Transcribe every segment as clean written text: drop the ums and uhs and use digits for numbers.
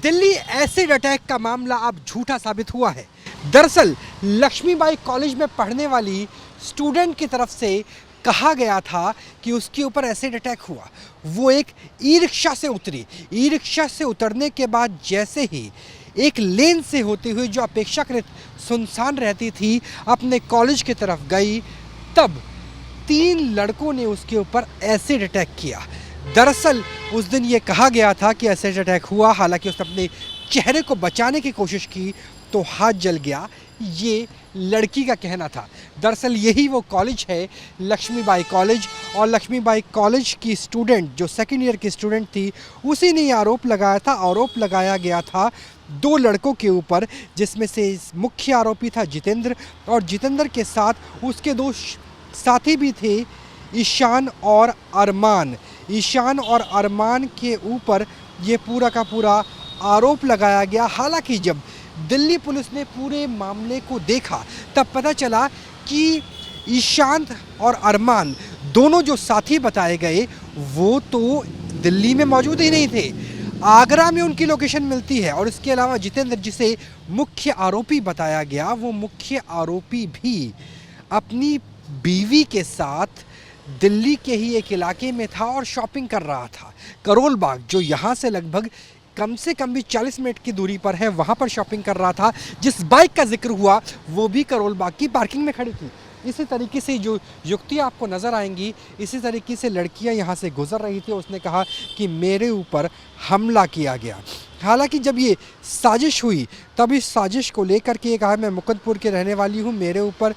Delhi acid attack का मामला अब झूठा साबित हुआ है। दरअसल लक्ष्मीबाई कॉलेज में पढ़ने वाली स्टूडेंट की तरफ से कहा गया था कि उसके ऊपर एसिड अटैक हुआ। वो एक ई रिक्शा से उतरी। ई रिक्शा से उतरने के बाद जैसे ही एक लेन से होते हुए जो अपेक्षाकृत सुनसान रहती थी अपने कॉलेज की तरफ गई, तब 3 लड़कों ने उसके ऊपर एसिड अटैक किया। दरअसल उस दिन ये कहा गया था कि एसिड अटैक हुआ, हालांकि उसने अपने चेहरे को बचाने की कोशिश की तो हाथ जल गया, ये लड़की का कहना था। दरअसल यही वो कॉलेज है, लक्ष्मीबाई कॉलेज, और लक्ष्मीबाई कॉलेज की स्टूडेंट जो सेकेंड ईयर की स्टूडेंट थी, उसी ने ये आरोप लगाया था। आरोप लगाया गया था 2 लड़कों के ऊपर, जिसमें से मुख्य आरोपी था जितेंद्र, और जितेंद्र के साथ उसके 2 साथी भी थे, ईशान और अरमान। ईशान और अरमान के ऊपर ये पूरा का पूरा आरोप लगाया गया। हालांकि जब दिल्ली पुलिस ने पूरे मामले को देखा तब पता चला कि ईशान और अरमान दोनों जो साथी बताए गए वो तो दिल्ली में मौजूद ही नहीं थे, आगरा में उनकी लोकेशन मिलती है। और इसके अलावा जितेंद्र, जिसे मुख्य आरोपी बताया गया, वो मुख्य आरोपी भी अपनी बीवी के साथ दिल्ली के ही एक इलाके में था और शॉपिंग कर रहा था। करोल बाग, जो यहाँ से लगभग कम से कम भी 40 मिनट की दूरी पर है, वहाँ पर शॉपिंग कर रहा था। जिस बाइक का जिक्र हुआ वो भी करोल बाग की पार्किंग में खड़ी थी। इसी तरीके से जो युक्तियाँ आपको नज़र आएंगी, इसी तरीके से लड़कियाँ यहाँ से गुजर रही थी। उसने कहा कि मेरे ऊपर हमला किया गया। हालांकि जब ये साजिश हुई तब इस साजिश को लेकर के कहा, मैं मुकदपुर के रहने वाली हूँ, मेरे ऊपर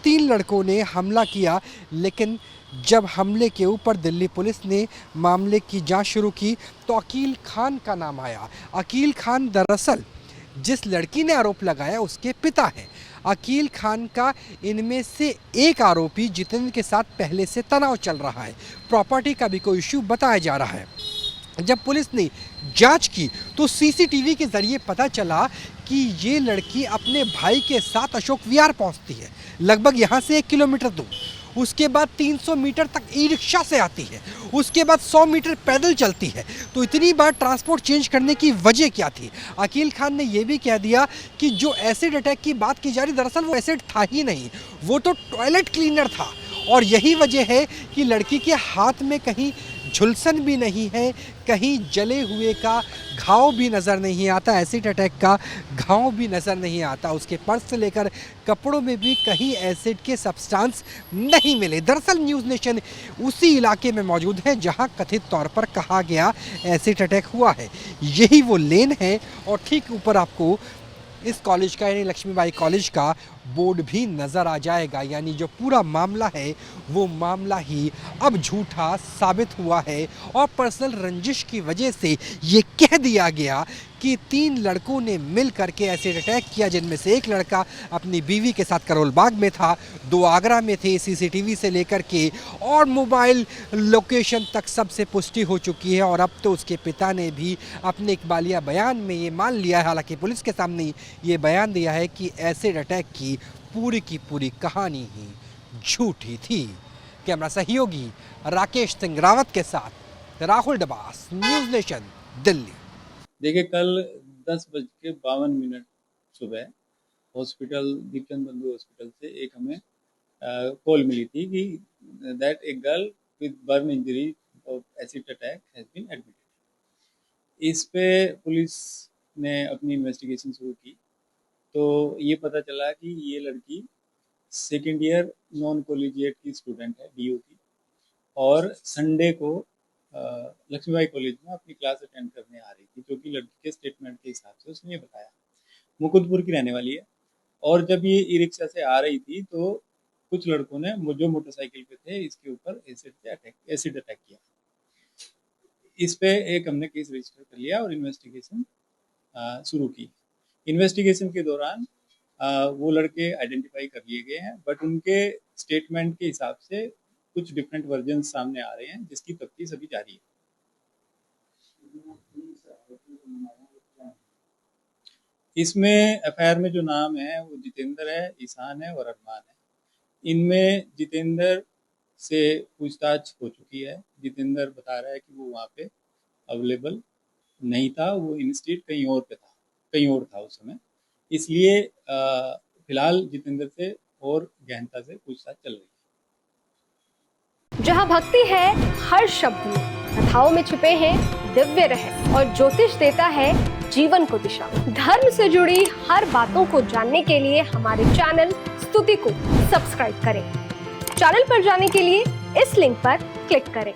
3 लड़कों ने हमला किया। लेकिन जब हमले के ऊपर दिल्ली पुलिस ने मामले की जांच शुरू की तो अकील खान का नाम आया। अकील खान दरअसल जिस लड़की ने आरोप लगाया उसके पिता हैं। अकील खान का इनमें से एक आरोपी जितेंद्र के साथ पहले से तनाव चल रहा है, प्रॉपर्टी का भी कोई इश्यू बताया जा रहा है। जब पुलिस ने जांच की तो सीसीटीवी के जरिए पता चला कि ये लड़की अपने भाई के साथ अशोक विहार पहुंचती है, लगभग यहाँ से 1 किलोमीटर दूर। उसके बाद 300 मीटर तक ई रिक्शा से आती है, उसके बाद 100 मीटर पैदल चलती है। तो इतनी बार ट्रांसपोर्ट चेंज करने की वजह क्या थी? अकील खान ने यह भी कह दिया कि जो एसिड अटैक की बात की जा रही, दरअसल वो एसिड था ही नहीं, वो तो टॉयलेट क्लीनर था। और यही वजह है कि लड़की के हाथ में कहीं झुलसन भी नहीं है, कहीं जले हुए का घाव भी नज़र नहीं आता, एसिड अटैक का घाव भी नज़र नहीं आता। उसके पर्स से लेकर कपड़ों में भी कहीं एसिड के सब्सटेंस नहीं मिले। दरअसल न्यूज़ नेशन उसी इलाके में मौजूद है जहां कथित तौर पर कहा गया एसिड अटैक हुआ है। यही वो लेन है और ठीक ऊपर आपको इस कॉलेज का यानी लक्ष्मीबाई कॉलेज का बोर्ड भी नज़र आ जाएगा। यानी जो पूरा मामला है वो मामला ही अब झूठा साबित हुआ है और पर्सनल रंजिश की वजह से ये कह दिया गया कि 3 लड़कों ने मिल करके एसिड अटैक किया, जिनमें से एक लड़का अपनी बीवी के साथ करोल बाग में था, 2 आगरा में थे। सीसीटीवी से लेकर के और मोबाइल लोकेशन तक सबसे पुष्टि हो चुकी है और अब तो उसके पिता ने भी अपने इकबालिया बयान में ये मान लिया है, हालांकि पुलिस के सामने ये बयान दिया है कि एसिड अटैक की पूरी कहानी ही झूठी थी। कैमरा सहयोगी राकेश सिंह रावत के साथ राहुल डबास, न्यूज़ नेशन, दिल्ली। देखिए, कल 10:52 सुबह हॉस्पिटल दीपचंद बंधु हॉस्पिटल से एक हमें कॉल मिली थी कि that a girl with burn injury of acid attack has been admitted. इस पे पुलिस ने अपनी इन्वेस्टिगेशन शुरू की तो ये पता चला कि ये लड़की सेकेंड ईयर नॉन कॉलेजिएट की स्टूडेंट है, डीओ की, और संडे को लक्ष्मीबाई कॉलेज में अपनी क्लास अटेंड करने आ रही थी, जो कि लड़की के स्टेटमेंट के हिसाब से उसने ये बताया। मुकुंदपुर की रहने वाली है। और जब ये ई रिक्शा से आ रही थी तो कुछ लड़कों ने जो मोटरसाइकिल पे थे इसके ऊपर एसिड अटैक किया। इस पे एक हमने केस रजिस्टर कर लिया और इन्वेस्टिगेशन शुरू की। इन्वेस्टिगेशन के दौरान वो लड़के आइडेंटिफाई कर लिए गए हैं, बट उनके स्टेटमेंट के हिसाब से कुछ डिफरेंट वर्जन सामने आ रहे हैं, जिसकी तफ्तीश अभी जारी है। इसमें एफआईआर में जो नाम है वो जितेंद्र है, ईशान है और अरमान है। इनमें जितेंद्र से पूछताछ हो चुकी है। जितेंद्र बता रहा है कि वो वहाँ पे अवेलेबल नहीं था, वो इंस्टीट्यूट कहीं और पे था, कहीं और था उस समय। इसलिए फिलहाल जितेंद्र से और गहनता से पूछताछ चल रही है। जहाँ भक्ति है हर शब्द में, कथाओं में छुपे हैं दिव्य रहस्य और ज्योतिष देता है जीवन को दिशा। धर्म से जुड़ी हर बातों को जानने के लिए हमारे चैनल स्तुति को सब्सक्राइब करें। चैनल पर जाने के लिए इस लिंक पर क्लिक करें।